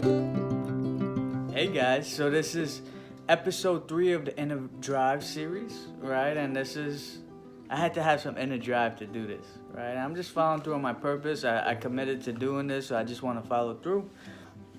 Hey guys, so this is episode 3 of the Inner Drive series, right? And I had to have some inner drive to do this, right? I'm just following through on my purpose. I committed to doing this, so I just want to follow through.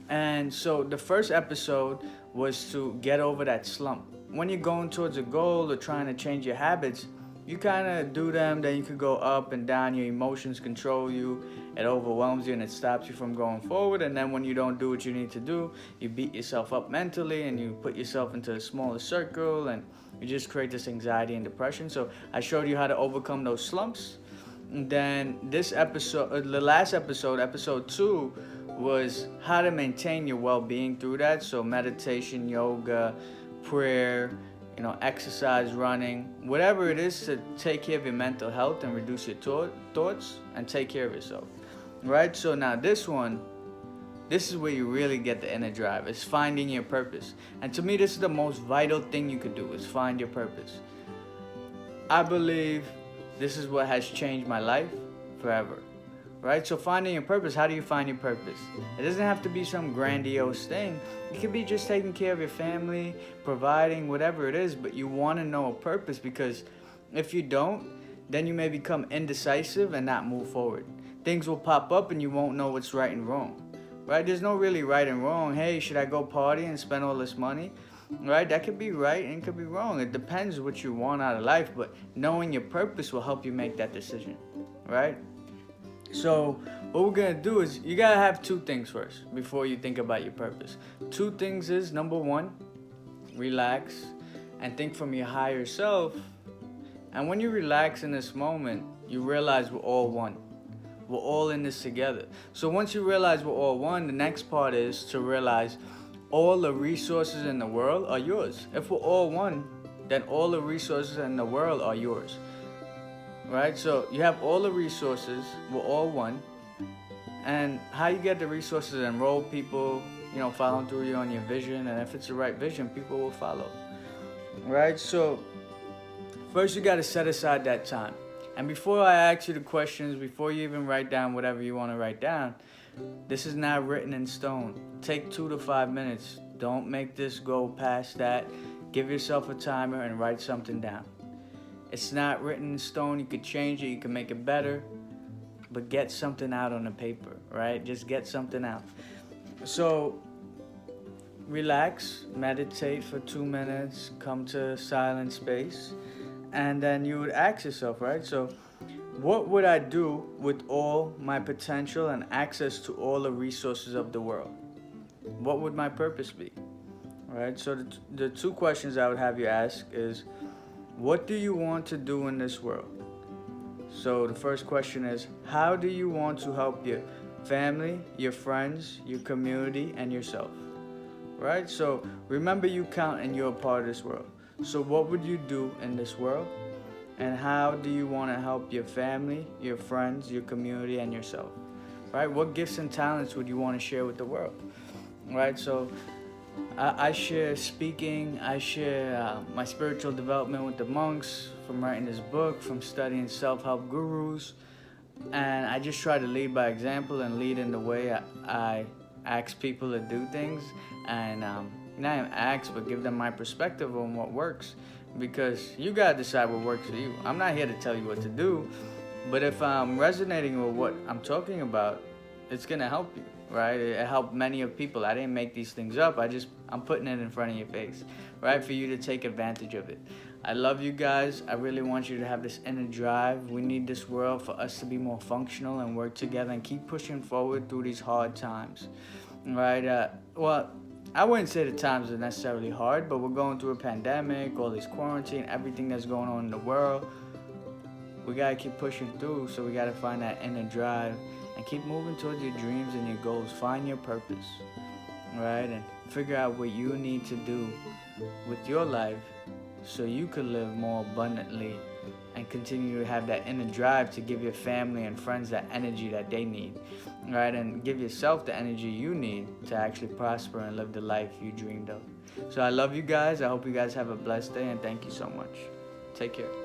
And so the first episode was to get over that slump. When you're going towards a goal or trying to change your habits, you kind of do them, then you could go up and down. Your emotions control you, it overwhelms you, and it stops you from going forward. And then when you don't do what you need to do, you beat yourself up mentally and you put yourself into a smaller circle, and you just create this anxiety and depression. So I showed you how to overcome those slumps. And then this episode, the last episode, episode 2, was how to maintain your well-being through that. So meditation, yoga, prayer, exercise, running, whatever it is to take care of your mental health and reduce your thoughts and take care of yourself, right? So now this is where you really get the inner drive. It's finding your purpose. And to me, this is the most vital thing you could do, is find your purpose. I believe this is what has changed my life forever, right? So finding your purpose, how do you find your purpose? It doesn't have to be some grandiose thing. It could be just taking care of your family, providing, whatever it is, but you want to know a purpose, because if you don't, then you may become indecisive and not move forward. Things will pop up and you won't know what's right and wrong, right? There's no really right and wrong. Hey, should I go party and spend all this money? Right? That could be right and it could be wrong. It depends what you want out of life, but knowing your purpose will help you make that decision, right? So what we're going to do is, you got to have 2 things first before you think about your purpose. 2 things is, number 1, relax and think from your higher self. And when you relax in this moment, you realize we're all one. We're all in this together. So once you realize we're all one, the next part is to realize all the resources in the world are yours. If we're all one, then all the resources in the world are yours. Right? So you have all the resources, we're all one. And how you get the resources, enroll people, following through you on your vision. And if it's the right vision, people will follow. Right? So first you got to set aside that time. And before I ask you the questions, before you even write down whatever you want to write down, this is not written in stone. Take 2 to 5 minutes. Don't make this go past that. Give yourself a timer and write something down. It's not written in stone. You could change it. You can make it better. But get something out on the paper, right? Just get something out. So relax, meditate for 2 minutes, come to a silent space, and then you would ask yourself, right? So what would I do with all my potential and access to all the resources of the world? What would my purpose be? Right? So the 2 questions I would have you ask is, what do you want to do in this world? So the first question is, how do you want to help your family, your friends, your community, and yourself? Right? So remember, you count and you're a part of this world. So what would you do in this world? And how do you want to help your family, your friends, your community, and yourself? Right? What gifts and talents would you want to share with the world? Right? So I share speaking. I share my spiritual development with the monks, from writing this book, from studying self-help gurus. And I just try to lead by example and lead in the way I ask people to do things. And not even ask, but give them my perspective on what works. Because you got to decide what works for you. I'm not here to tell you what to do. But if I'm resonating with what I'm talking about, it's going to help you, right? It helped many of people. I didn't make these things up. I'm putting it in front of your face, right? For you to take advantage of it. I love you guys. I really want you to have this inner drive. We need this world for us to be more functional and work together and keep pushing forward through these hard times, right? Well, I wouldn't say the times are necessarily hard, but we're going through a pandemic, all this quarantine, everything that's going on in the world. We got to keep pushing through, so we got to find that inner drive and keep moving towards your dreams and your goals. Find your purpose, right? And figure out what you need to do with your life so you could live more abundantly and continue to have that inner drive to give your family and friends that energy that they need, right? And give yourself the energy you need to actually prosper and live the life you dreamed of. So I love you guys. I hope you guys have a blessed day, and thank you so much. Take care.